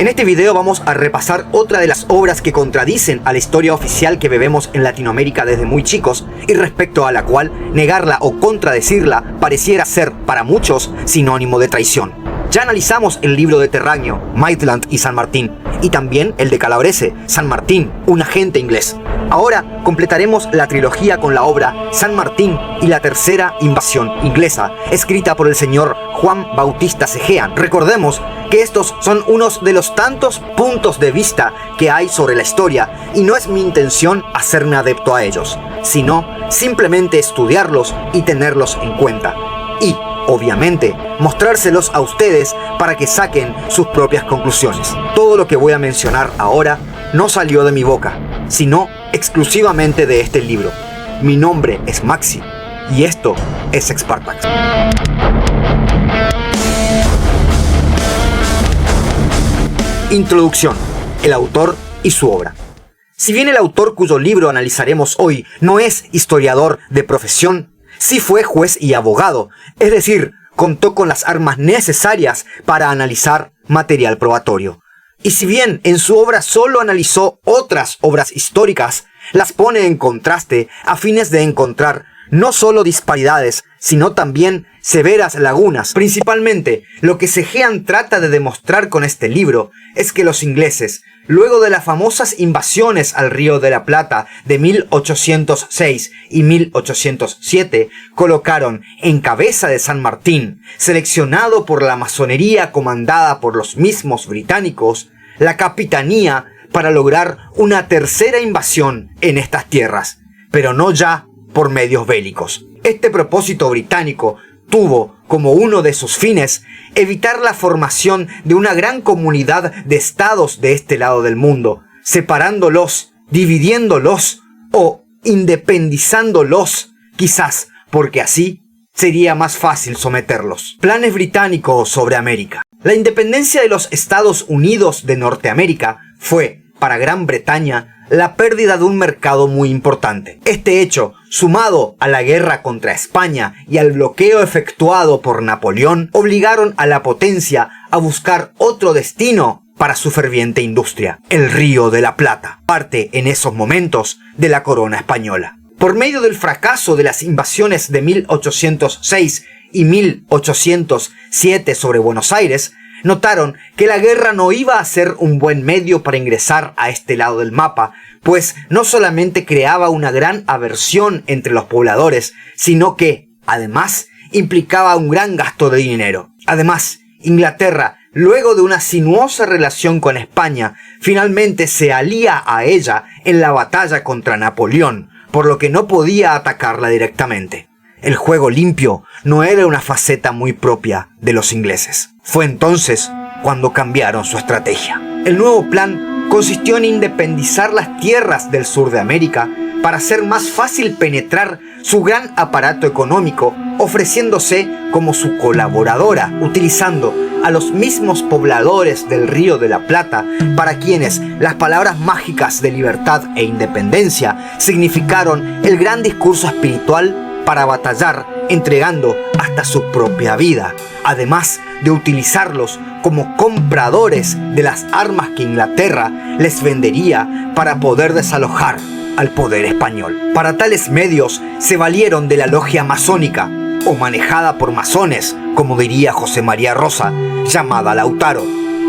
En este video vamos a repasar otra de las obras que contradicen a la historia oficial que bebemos en Latinoamérica desde muy chicos y respecto a la cual negarla o contradecirla pareciera ser para muchos sinónimo de traición. Ya analizamos el libro de Terragno, Maitland y San Martín, y también el de Calabrese, San Martín, un agente inglés. Ahora completaremos la trilogía con la obra San Martín y la tercera invasión inglesa, escrita por el señor Juan Bautista Cegean. Recordemos que estos son unos de los tantos puntos de vista que hay sobre la historia, y no es mi intención hacerme adepto a ellos, sino simplemente estudiarlos y tenerlos en cuenta. Y, obviamente, mostrárselos a ustedes para que saquen sus propias conclusiones. Todo lo que voy a mencionar ahora no salió de mi boca, sino exclusivamente de este libro. Mi nombre es Maxi y esto es Spartax. Introducción, el autor y su obra. Si bien el autor cuyo libro analizaremos hoy no es historiador de profesión, sí fue juez y abogado, es decir, contó con las armas necesarias para analizar material probatorio. Y si bien en su obra solo analizó otras obras históricas, las pone en contraste a fines de encontrar no solo disparidades, sino también severas lagunas. Principalmente, lo que Cegean trata de demostrar con este libro es que los ingleses, luego de las famosas invasiones al Río de la Plata de 1806 y 1807, colocaron en cabeza de San Martín, seleccionado por la masonería comandada por los mismos británicos, la capitanía para lograr una tercera invasión en estas tierras, pero no ya por medios bélicos. Este propósito británico tuvo como uno de sus fines evitar la formación de una gran comunidad de estados de este lado del mundo, separándolos, dividiéndolos o independizándolos, quizás porque así sería más fácil someterlos. Planes británicos sobre América. La independencia de los Estados Unidos de Norteamérica fue, para Gran Bretaña, la pérdida de un mercado muy importante. Este hecho, sumado a la guerra contra España y al bloqueo efectuado por Napoleón, obligaron a la potencia a buscar otro destino para su ferviente industria, el Río de la Plata, parte en esos momentos de la corona española. Por medio del fracaso de las invasiones de 1806 y 1807 sobre Buenos Aires, notaron que la guerra no iba a ser un buen medio para ingresar a este lado del mapa, pues no solamente creaba una gran aversión entre los pobladores, sino que, además, implicaba un gran gasto de dinero. Además, Inglaterra, luego de una sinuosa relación con España, finalmente se alía a ella en la batalla contra Napoleón, por lo que no podía atacarla directamente. El juego limpio no era una faceta muy propia de los ingleses. Fue entonces cuando cambiaron su estrategia. El nuevo plan consistió en independizar las tierras del sur de América para hacer más fácil penetrar su gran aparato económico, ofreciéndose como su colaboradora, utilizando a los mismos pobladores del Río de la Plata, para quienes las palabras mágicas de libertad e independencia significaron el gran discurso espiritual para batallar, entregando hasta su propia vida, además de utilizarlos como compradores de las armas que Inglaterra les vendería para poder desalojar al poder español. Para tales medios se valieron de la logia masónica, o manejada por masones, como diría José María Rosa, llamada Lautaro,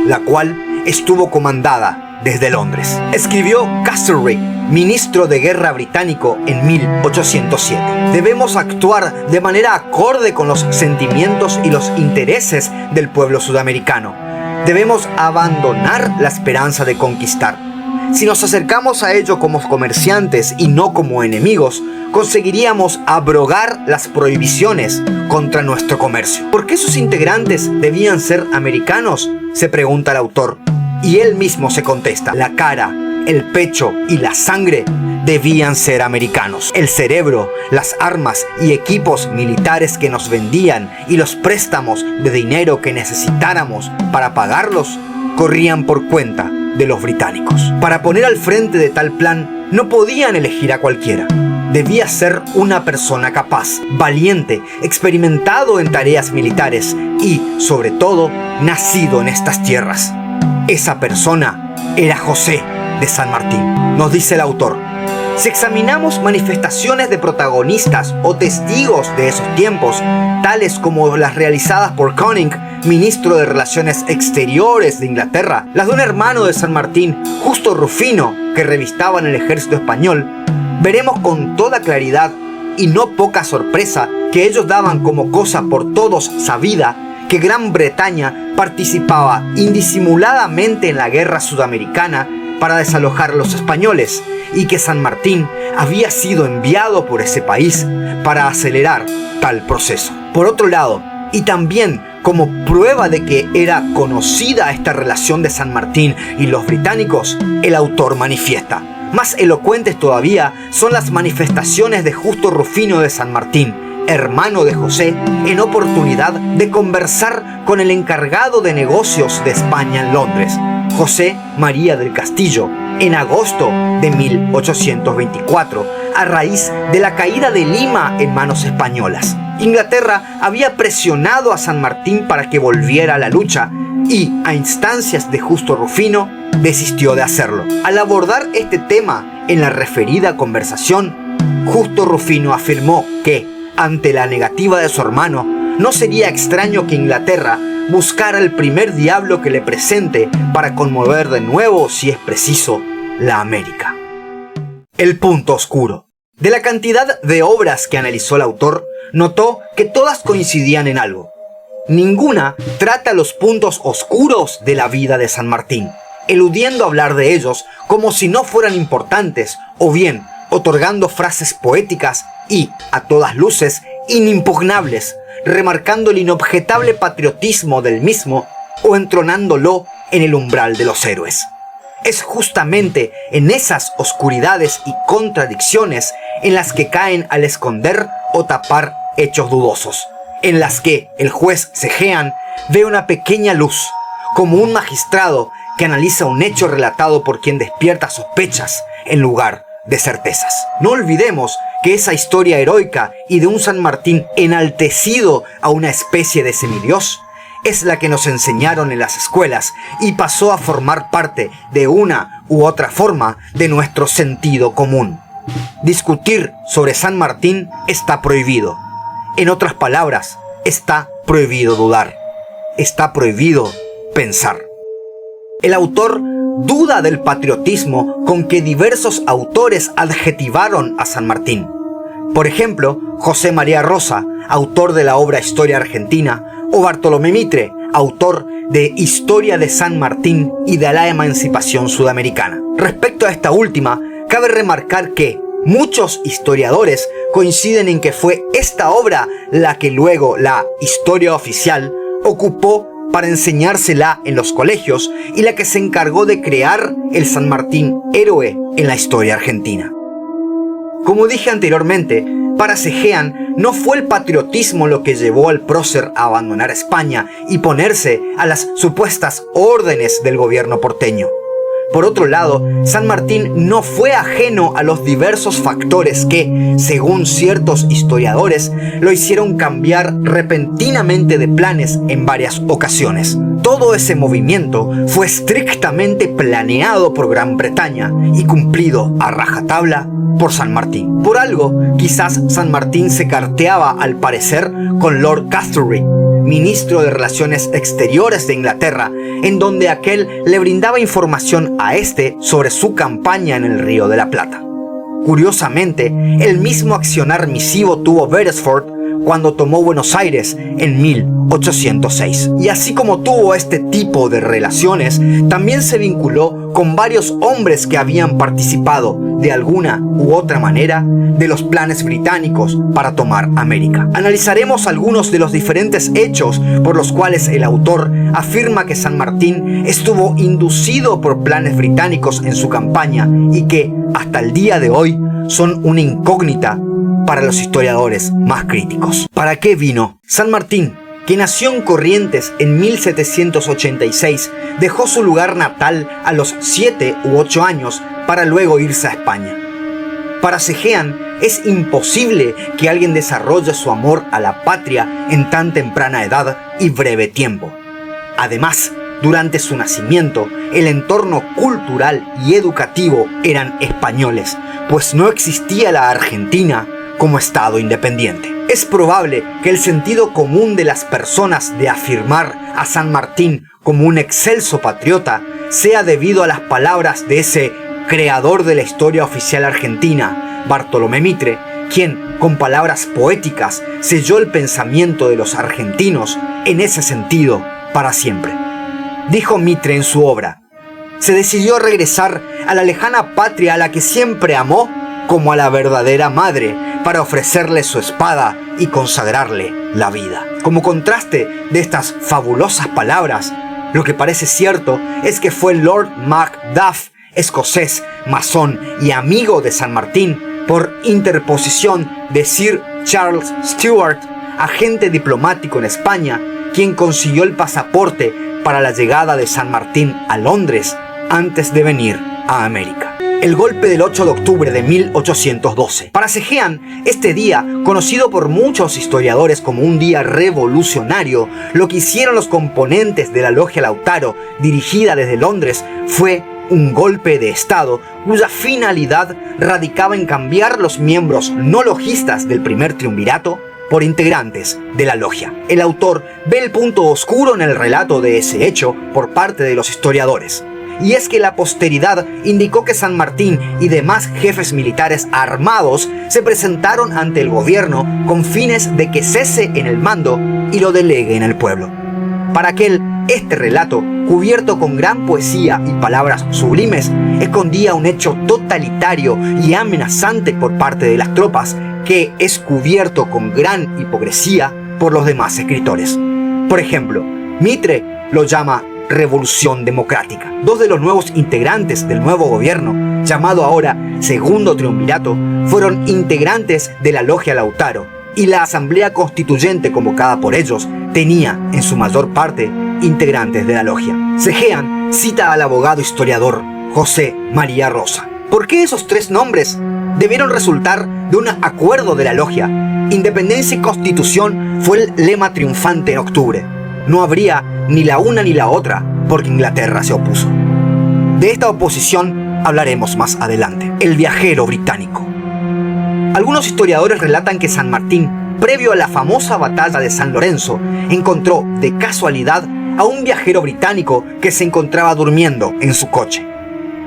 la cual estuvo comandada desde Londres. Escribió Castlereagh, ministro de guerra británico, en 1807. Debemos actuar de manera acorde con los sentimientos y los intereses del pueblo sudamericano. Debemos abandonar la esperanza de conquistar. Si nos acercamos a ello como comerciantes y no como enemigos, conseguiríamos abrogar las prohibiciones contra nuestro comercio. ¿Por qué sus integrantes debían ser americanos?, se pregunta el autor. Y él mismo se contesta: la cara, el pecho y la sangre debían ser americanos. El cerebro, las armas y equipos militares que nos vendían y los préstamos de dinero que necesitáramos para pagarlos corrían por cuenta de los británicos. Para poner al frente de tal plan no podían elegir a cualquiera. Debía ser una persona capaz, valiente, experimentado en tareas militares y, sobre todo, nacido en estas tierras. Esa persona era José de San Martín, nos dice el autor. Si examinamos manifestaciones de protagonistas o testigos de esos tiempos, tales como las realizadas por Canning, ministro de Relaciones Exteriores de Inglaterra, las de un hermano de San Martín, Justo Rufino, que revistaba en el ejército español, veremos con toda claridad y no poca sorpresa que ellos daban como cosa por todos sabida que Gran Bretaña participaba indisimuladamente en la guerra sudamericana para desalojar a los españoles y que San Martín había sido enviado por ese país para acelerar tal proceso. Por otro lado, y también como prueba de que era conocida esta relación de San Martín y los británicos, el autor manifiesta: más elocuentes todavía son las manifestaciones de Justo Rufino de San Martín, hermano de José, en oportunidad de conversar con el encargado de negocios de España en Londres, José María del Castillo, en agosto de 1824, a raíz de la caída de Lima en manos españolas. Inglaterra había presionado a San Martín para que volviera a la lucha y, a instancias de Justo Rufino, desistió de hacerlo. Al abordar este tema en la referida conversación, Justo Rufino afirmó que, ante la negativa de su hermano, no sería extraño que Inglaterra buscara el primer diablo que le presente para conmover de nuevo, si es preciso, la América. El punto oscuro. De la cantidad de obras que analizó el autor, notó que todas coincidían en algo. Ninguna trata los puntos oscuros de la vida de San Martín, eludiendo hablar de ellos como si no fueran importantes, o bien otorgando frases poéticas y, a todas luces, inimpugnables, remarcando el inobjetable patriotismo del mismo o entronándolo en el umbral de los héroes. Es justamente en esas oscuridades y contradicciones en las que caen al esconder o tapar hechos dudosos, en las que el juez Sejean ve una pequeña luz, como un magistrado que analiza un hecho relatado por quien despierta sospechas en lugar de certezas. No olvidemos que esa historia heroica y de un San Martín enaltecido a una especie de semidios es la que nos enseñaron en las escuelas y pasó a formar parte de una u otra forma de nuestro sentido común. Discutir sobre San Martín está prohibido. En otras palabras, está prohibido dudar. Está prohibido pensar. El autor duda del patriotismo con que diversos autores adjetivaron a San Martín. Por ejemplo, José María Rosa, autor de la obra Historia Argentina, o Bartolomé Mitre, autor de Historia de San Martín y de la Emancipación Sudamericana. Respecto a esta última, cabe remarcar que muchos historiadores coinciden en que fue esta obra la que luego la Historia Oficial ocupó para enseñársela en los colegios y la que se encargó de crear el San Martín héroe en la historia argentina. Como dije anteriormente, para Sejean no fue el patriotismo lo que llevó al prócer a abandonar España y ponerse a las supuestas órdenes del gobierno porteño. Por otro lado, San Martín no fue ajeno a los diversos factores que, según ciertos historiadores, lo hicieron cambiar repentinamente de planes en varias ocasiones. Todo ese movimiento fue estrictamente planeado por Gran Bretaña y cumplido a rajatabla por San Martín. Por algo, quizás San Martín se carteaba al parecer con Lord Castlereagh, ministro de Relaciones Exteriores de Inglaterra, en donde aquel le brindaba información a este sobre su campaña en el Río de la Plata. Curiosamente, el mismo accionar misivo tuvo Beresford cuando tomó Buenos Aires en 1806. Y así como tuvo este tipo de relaciones, también se vinculó con varios hombres que habían participado de alguna u otra manera de los planes británicos para tomar América. Analizaremos algunos de los diferentes hechos por los cuales el autor afirma que San Martín estuvo inducido por planes británicos en su campaña y que, hasta el día de hoy, son una incógnita para los historiadores más críticos. ¿Para qué vino? San Martín, que nació en Corrientes en 1786, dejó su lugar natal a los 7 u 8 años para luego irse a España. Para Sejean, es imposible que alguien desarrolle su amor a la patria en tan temprana edad y breve tiempo. Además, Durante su nacimiento, el entorno cultural y educativo eran españoles, pues no existía la Argentina como Estado independiente. Es probable que el sentido común de las personas de afirmar a San Martín como un excelso patriota sea debido a las palabras de ese creador de la historia oficial argentina, Bartolomé Mitre, quien, con palabras poéticas, selló el pensamiento de los argentinos en ese sentido para siempre. Dijo Mitre en su obra: se decidió regresar a la lejana patria a la que siempre amó como a la verdadera madre, para ofrecerle su espada y consagrarle la vida. Como contraste de estas fabulosas palabras, lo que parece cierto es que fue Lord Macduff, escocés, masón y amigo de San Martín, por interposición de Sir Charles Stuart, agente diplomático en España, quien consiguió el pasaporte para la llegada de San Martín a Londres antes de venir a América. El golpe del 8 de octubre de 1812. Para Cegean, este día, conocido por muchos historiadores como un día revolucionario, lo que hicieron los componentes de la Logia Lautaro, dirigida desde Londres, fue un golpe de Estado cuya finalidad radicaba en cambiar los miembros no logistas del primer triunvirato por integrantes de la logia. El autor ve el punto oscuro en el relato de ese hecho por parte de los historiadores. Y es que la posteridad indicó que San Martín y demás jefes militares armados se presentaron ante el gobierno con fines de que cese en el mando y lo delegue en el pueblo. Para aquel, este relato, cubierto con gran poesía y palabras sublimes, escondía un hecho totalitario y amenazante por parte de las tropas, que es cubierto con gran hipocresía por los demás escritores. Por ejemplo, Mitre lo llama Revolución Democrática. Dos de los nuevos integrantes del nuevo gobierno, llamado ahora Segundo Triunvirato, fueron integrantes de la Logia Lautaro, y la Asamblea Constituyente convocada por ellos tenía, en su mayor parte, integrantes de la logia. Cegean cita al abogado historiador José María Rosa. ¿Por qué esos tres nombres debieron resultar de un acuerdo de la logia? Independencia y Constitución fue el lema triunfante en octubre. No habría ni la una ni la otra, porque Inglaterra se opuso. De esta oposición hablaremos más adelante. El viajero británico. Algunos historiadores relatan que San Martín, previo a la famosa batalla de San Lorenzo, encontró de casualidad a un viajero británico que se encontraba durmiendo en su coche.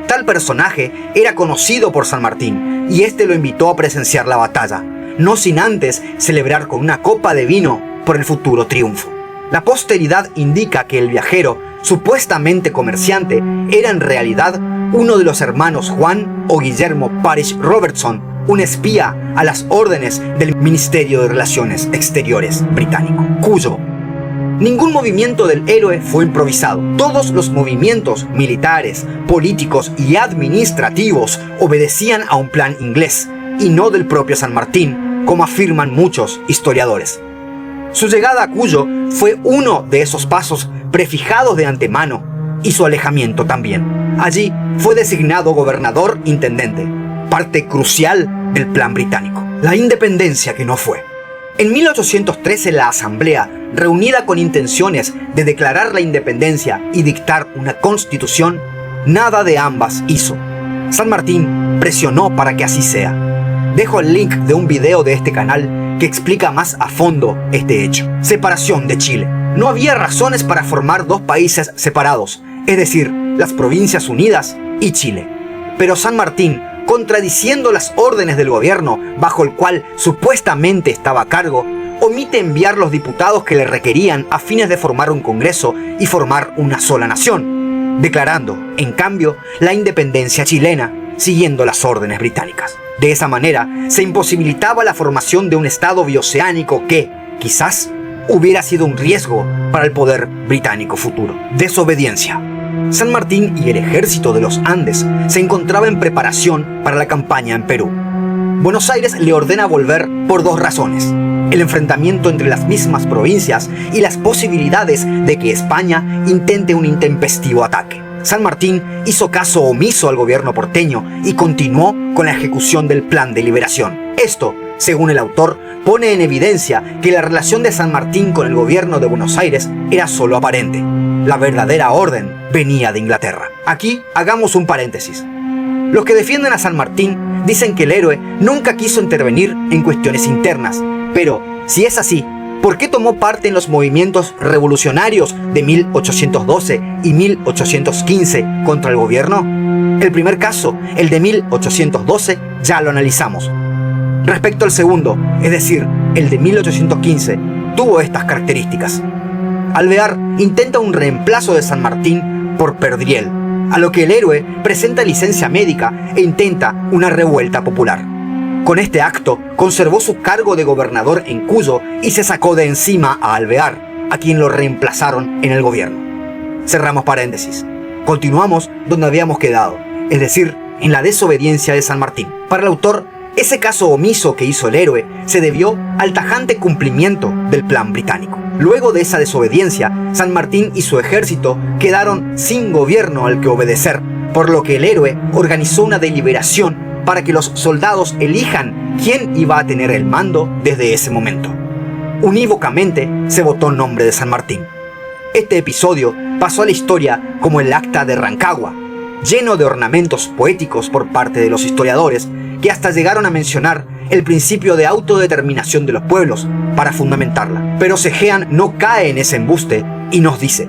Tal personaje era conocido por San Martín y este lo invitó a presenciar la batalla, no sin antes celebrar con una copa de vino por el futuro triunfo. La posteridad indica que el viajero, supuestamente comerciante, era en realidad uno de los hermanos Juan o Guillermo Parish Robertson, un espía a las órdenes del Ministerio de Relaciones Exteriores británico, cuyo ningún movimiento del héroe fue improvisado. Todos los movimientos militares, políticos y administrativos obedecían a un plan inglés y no del propio San Martín, como afirman muchos historiadores. Su llegada a Cuyo fue uno de esos pasos prefijados de antemano y su alejamiento también. Allí fue designado gobernador intendente, parte crucial del plan británico. La independencia que no fue. En 1813 la Asamblea, reunida con intenciones de declarar la independencia y dictar una constitución, nada de ambas hizo. San Martín presionó para que así sea. Dejo el link de un video de este canal que explica más a fondo este hecho. Separación de Chile. No había razones para formar dos países separados, es decir, las Provincias Unidas y Chile. Pero San Martín, contradiciendo las órdenes del gobierno bajo el cual supuestamente estaba a cargo, omite enviar los diputados que le requerían a fines de formar un congreso y formar una sola nación, declarando, en cambio, la independencia chilena, siguiendo las órdenes británicas. De esa manera, se imposibilitaba la formación de un estado bioceánico que, quizás, hubiera sido un riesgo para el poder británico futuro. Desobediencia. San Martín y el ejército de los Andes se encontraba en preparación para la campaña en Perú. Buenos Aires le ordena volver por dos razones: el enfrentamiento entre las mismas provincias y las posibilidades de que España intente un intempestivo ataque. San Martín hizo caso omiso al gobierno porteño y continuó con la ejecución del plan de liberación. Esto, según el autor, pone en evidencia que la relación de San Martín con el gobierno de Buenos Aires era solo aparente. la verdadera orden venía de Inglaterra. Aquí hagamos un paréntesis. Los que defienden a San Martín dicen que el héroe nunca quiso intervenir en cuestiones internas, pero si es así, ¿por qué tomó parte en los movimientos revolucionarios de 1812 y 1815 contra el gobierno? El primer caso, el de 1812, ya lo analizamos. Respecto al segundo, es decir, el de 1815, tuvo estas características. Alvear intenta un reemplazo de San Martín por Perdriel, a lo que el héroe presenta licencia médica e intenta una revuelta popular. Con este acto, conservó su cargo de gobernador en Cuyo y se sacó de encima a Alvear, a quien lo reemplazaron en el gobierno. Cerramos paréntesis. Continuamos donde habíamos quedado, es decir, en la desobediencia de San Martín. Para el autor, ese caso omiso que hizo el héroe se debió al tajante cumplimiento del plan británico. Luego de esa desobediencia, San Martín y su ejército quedaron sin gobierno al que obedecer, por lo que el héroe organizó una deliberación para que los soldados elijan quién iba a tener el mando desde ese momento. Unívocamente se votó el nombre de San Martín. Este episodio pasó a la historia como el Acta de Rancagua, lleno de ornamentos poéticos por parte de los historiadores, que hasta llegaron a mencionar el principio de autodeterminación de los pueblos para fundamentarla. Pero Sejean no cae en ese embuste y nos dice: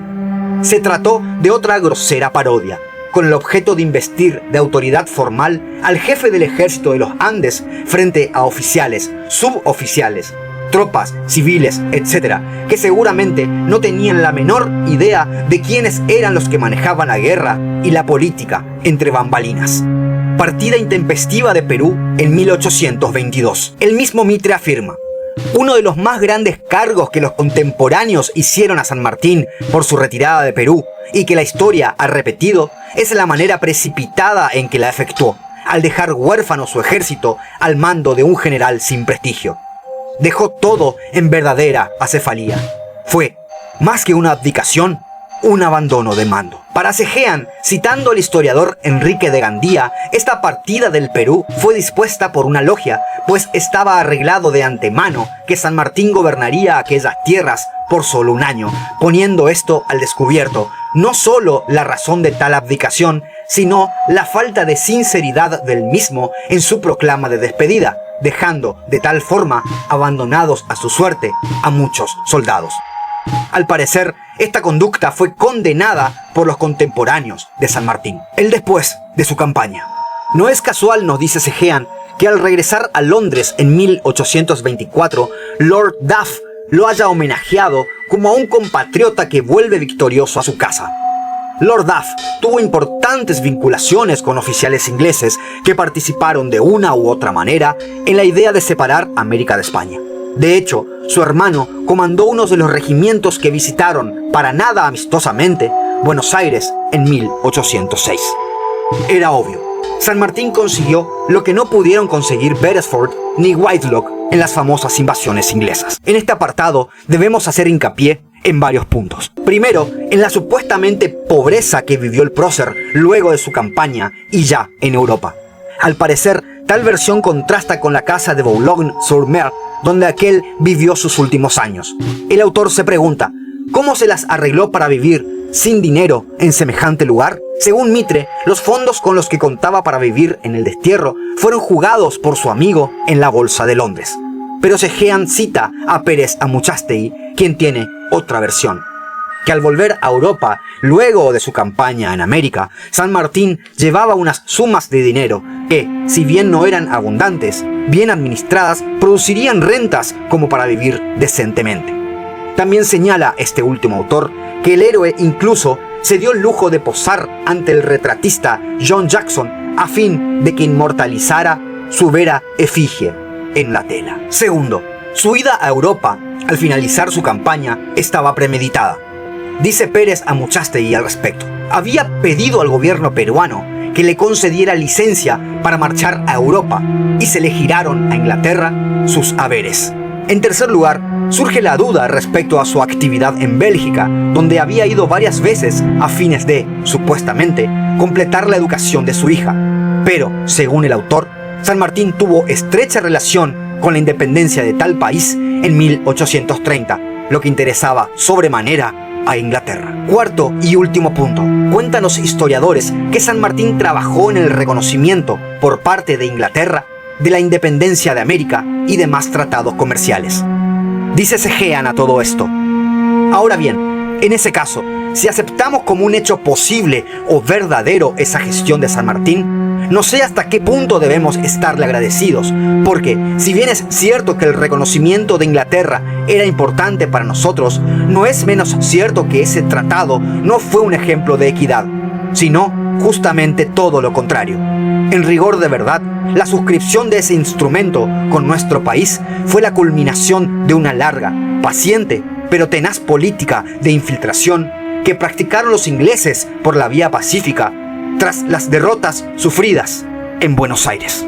se trató de otra grosera parodia, con el objeto de investir de autoridad formal al jefe del ejército de los Andes frente a oficiales, suboficiales, tropas, civiles, etc., que seguramente no tenían la menor idea de quiénes eran los que manejaban la guerra y la política entre bambalinas. Partida intempestiva de Perú en 1822. El mismo Mitre afirma: uno de los más grandes cargos que los contemporáneos hicieron a San Martín por su retirada de Perú, y que la historia ha repetido, es la manera precipitada en que la efectuó, al dejar huérfano su ejército al mando de un general sin prestigio. Dejó todo en verdadera acefalía. Fue, más que una abdicación, un abandono de mando. Para Sejean, citando al historiador Enrique de Gandía, esta partida del Perú fue dispuesta por una logia, pues estaba arreglado de antemano que San Martín gobernaría aquellas tierras por solo un año, poniendo esto al descubierto no solo la razón de tal abdicación, sino la falta de sinceridad del mismo en su proclama de despedida, dejando de tal forma abandonados a su suerte a muchos soldados. Al parecer, esta conducta fue condenada por los contemporáneos de San Martín. El después de su campaña. No es casual, nos dice Sejean, que al regresar a Londres en 1824, Lord Duff lo haya homenajeado como a un compatriota que vuelve victorioso a su casa. Lord Duff tuvo importantes vinculaciones con oficiales ingleses que participaron de una u otra manera en la idea de separar América de España. De hecho, su hermano comandó uno de los regimientos que visitaron, para nada amistosamente, Buenos Aires en 1806. Era obvio, San Martín consiguió lo que no pudieron conseguir Beresford ni Whitelock en las famosas invasiones inglesas. En este apartado debemos hacer hincapié en varios puntos. Primero, en la supuestamente pobreza que vivió el prócer luego de su campaña y ya en Europa. Al parecer, tal versión contrasta con la casa de Boulogne-sur-Mer, donde aquel vivió sus últimos años. El autor se pregunta, ¿cómo se las arregló para vivir sin dinero en semejante lugar? Según Mitre, los fondos con los que contaba para vivir en el destierro fueron jugados por su amigo en la bolsa de Londres. Pero Sejean cita a Pérez Amuchastegui, quien tiene otra versión, que al volver a Europa, luego de su campaña en América, San Martín llevaba unas sumas de dinero que, si bien no eran abundantes, bien administradas, producirían rentas como para vivir decentemente. También señala este último autor que el héroe incluso se dio el lujo de posar ante el retratista John Jackson a fin de que inmortalizara su vera efigie en la tela. Segundo, su ida a Europa al finalizar su campaña estaba premeditada. Dice Pérez Amuchastegui al respecto: había pedido al gobierno peruano que le concediera licencia para marchar a Europa y se le giraron a Inglaterra sus haberes. En tercer lugar, surge la duda respecto a su actividad en Bélgica, donde había ido varias veces a fines de, supuestamente, completar la educación de su hija. Pero, según el autor, San Martín tuvo estrecha relación con la independencia de tal país en 1830, lo que interesaba sobremanera a Inglaterra. Cuarto y último punto. Cuentan los historiadores que San Martín trabajó en el reconocimiento por parte de Inglaterra de la independencia de América y demás tratados comerciales. Dice Segean a todo esto: ahora bien, en ese caso, si aceptamos como un hecho posible o verdadero esa gestión de San Martín, no sé hasta qué punto debemos estarle agradecidos, porque si bien es cierto que el reconocimiento de Inglaterra era importante para nosotros, no es menos cierto que ese tratado no fue un ejemplo de equidad, sino justamente todo lo contrario. En rigor de verdad, la suscripción de ese instrumento con nuestro país fue la culminación de una larga, paciente, pero tenaz política de infiltración que practicaron los ingleses por la vía pacífica tras las derrotas sufridas en Buenos Aires.